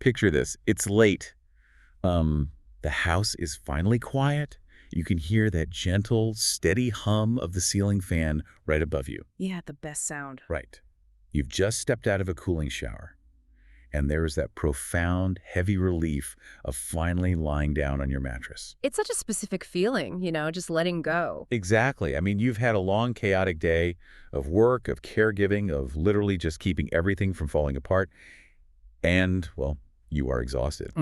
Picture this. It's late. The house is finally quiet. You can hear that gentle, steady hum of the ceiling fan right above you. Yeah, the best sound. Right. You've just stepped out of a cooling shower, and there is that profound, heavy relief of finally lying down on your mattress. It's such a specific feeling, just letting go. Exactly. I mean, you've had a long, chaotic day of work, of caregiving, of literally just keeping everything from falling apart, and, well, you are exhausted.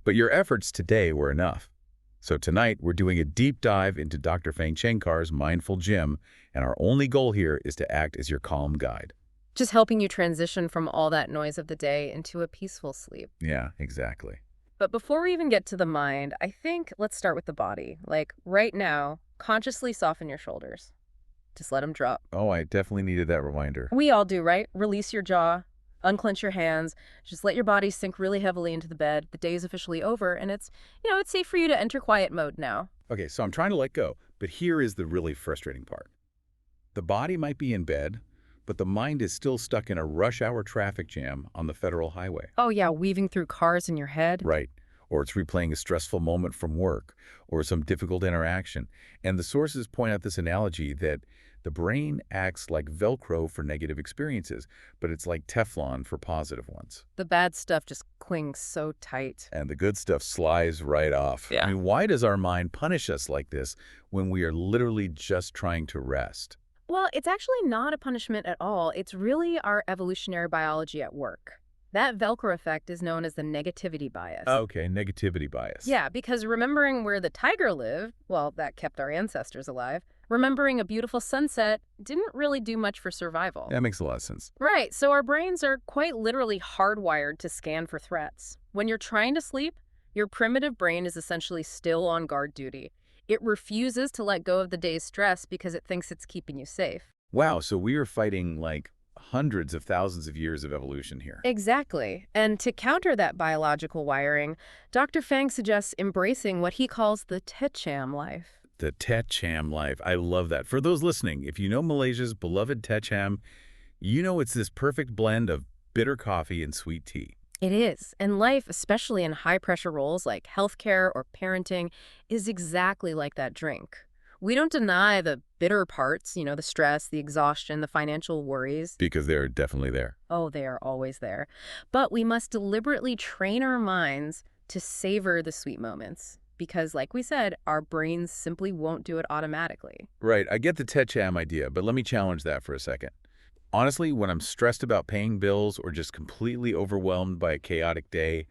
But your efforts today were enough. So tonight, we're doing a deep dive into Dr. Phang Cheng's MindfulGym, and our only goal here is to act as your calm guide. Just helping you transition from all that noise of the day into a peaceful sleep. Yeah, exactly. But before we even get to the mind, I think let's start with the body. Like right now, consciously soften your shoulders. Just let them drop. Oh, I definitely needed that reminder. We all do, right? Release your jaw, unclench your hands, just let your body sink really heavily into the bed. The day is officially over, and it's safe for you to enter quiet mode now. Okay, so I'm trying to let go, but here is the really frustrating part. The body might be in bed, but the mind is still stuck in a rush hour traffic jam on the federal highway. Oh yeah, weaving through cars in your head. Right. Or it's replaying a stressful moment from work or some difficult interaction. And the sources point out this analogy that the brain acts like Velcro for negative experiences, but it's like Teflon for positive ones. The bad stuff just clings so tight. And the good stuff slides right off. Yeah. I mean, why does our mind punish us like this when we are literally just trying to rest? Well, it's actually not a punishment at all. It's really our evolutionary biology at work. That Velcro effect is known as the negativity bias. Okay, negativity bias. Yeah, because remembering where the tiger lived, well, that kept our ancestors alive. Remembering a beautiful sunset didn't really do much for survival. That makes a lot of sense. Right, so our brains are quite literally hardwired to scan for threats. When you're trying to sleep, your primitive brain is essentially still on guard duty. It refuses to let go of the day's stress because it thinks it's keeping you safe. Wow, so we are fighting like hundreds of thousands of years of evolution here. Exactly. And to counter that biological wiring, Dr. Phang suggests embracing what he calls the Teh Cham life. The Teh Cham life. I love that. For those listening, if you know Malaysia's beloved Teh Cham, you know it's this perfect blend of bitter coffee and sweet tea. It is. And life, especially in high-pressure roles like healthcare or parenting, is exactly like that drink. We don't deny the bitter parts, the stress, the exhaustion, the financial worries. Because they're definitely there. Oh, they are always there. But we must deliberately train our minds to savor the sweet moments. Because, like we said, our brains simply won't do it automatically. Right. I get the Teh Cham idea, but let me challenge that for a second. Honestly, when I'm stressed about paying bills or just completely overwhelmed by a chaotic day,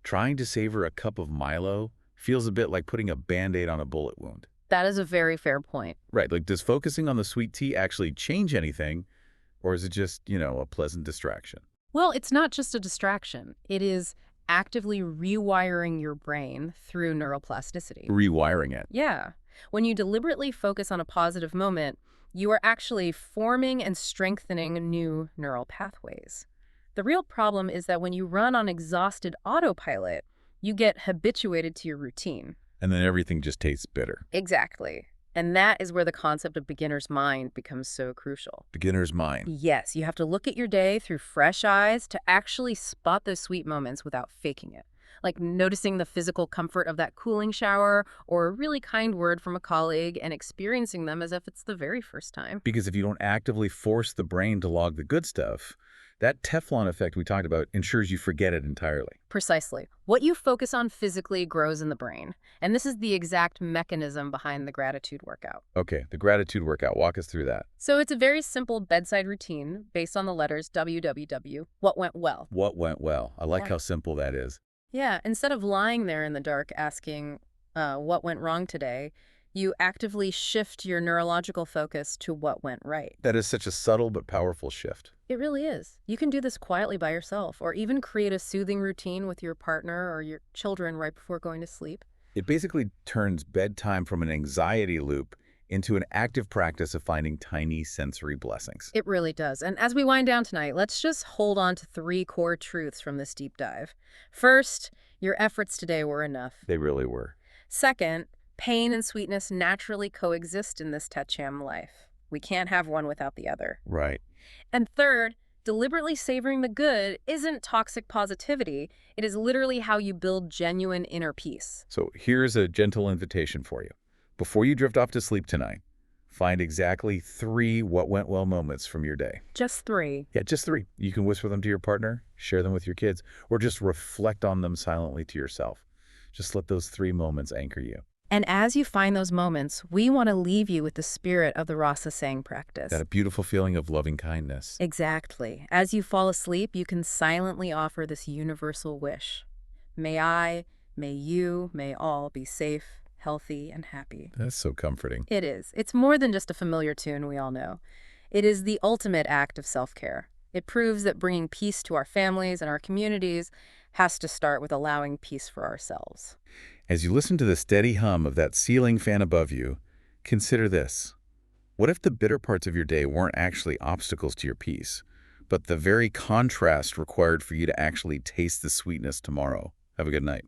trying to savor a cup of Milo feels a bit like putting a Band-Aid on a bullet wound. That is a very fair point. Right. Like, does focusing on the sweet tea actually change anything, or is it just, a pleasant distraction? Well, it's not just a distraction. It is actively rewiring your brain through neuroplasticity. Rewiring it. Yeah. When you deliberately focus on a positive moment, you are actually forming and strengthening new neural pathways. The real problem is that when you run on exhausted autopilot, you get habituated to your routine. And then everything just tastes bitter. Exactly. And that is where the concept of beginner's mind becomes so crucial. Beginner's mind. Yes, you have to look at your day through fresh eyes to actually spot those sweet moments without faking it. Like noticing the physical comfort of that cooling shower or a really kind word from a colleague and experiencing them as if it's the very first time. Because if you don't actively force the brain to log the good stuff, that Teflon effect we talked about ensures you forget it entirely. Precisely. What you focus on physically grows in the brain. And this is the exact mechanism behind the gratitude workout. Okay, the gratitude workout. Walk us through that. So it's a very simple bedside routine based on the letters WWW, what went well. What went well? I like how simple that is. Yeah, instead of lying there in the dark asking, what went wrong today, you actively shift your neurological focus to what went right. That is such a subtle but powerful shift. It really is. You can do this quietly by yourself, or even create a soothing routine with your partner or your children right before going to sleep. It basically turns bedtime from an anxiety loop into an active practice of finding tiny sensory blessings. It really does. And as we wind down tonight, let's just hold on to 3 core truths from this deep dive. First, your efforts today were enough. They really were. Second, pain and sweetness naturally coexist in this Teh Cham life. We can't have one without the other. Right. And third, Deliberately savoring the good isn't toxic positivity. It is literally how you build genuine inner peace. So here's a gentle invitation for you. Before you drift off to sleep tonight, find exactly 3 what went well moments from your day. Just 3. Yeah, just 3. You can whisper them to your partner, share them with your kids, or just reflect on them silently to yourself. Just let those 3 moments anchor you. And as you find those moments, we want to leave you with the spirit of the Rasa saying practice. That a beautiful feeling of loving kindness. Exactly. As you fall asleep, you can silently offer this universal wish. May I, may you, may all be safe, healthy, and happy. That's so comforting. It is. It's more than just a familiar tune we all know. It is the ultimate act of self-care. It proves that bringing peace to our families and our communities has to start with allowing peace for ourselves. As you listen to the steady hum of that ceiling fan above you, consider this. What if the bitter parts of your day weren't actually obstacles to your peace, but the very contrast required for you to actually taste the sweetness tomorrow? Have a good night.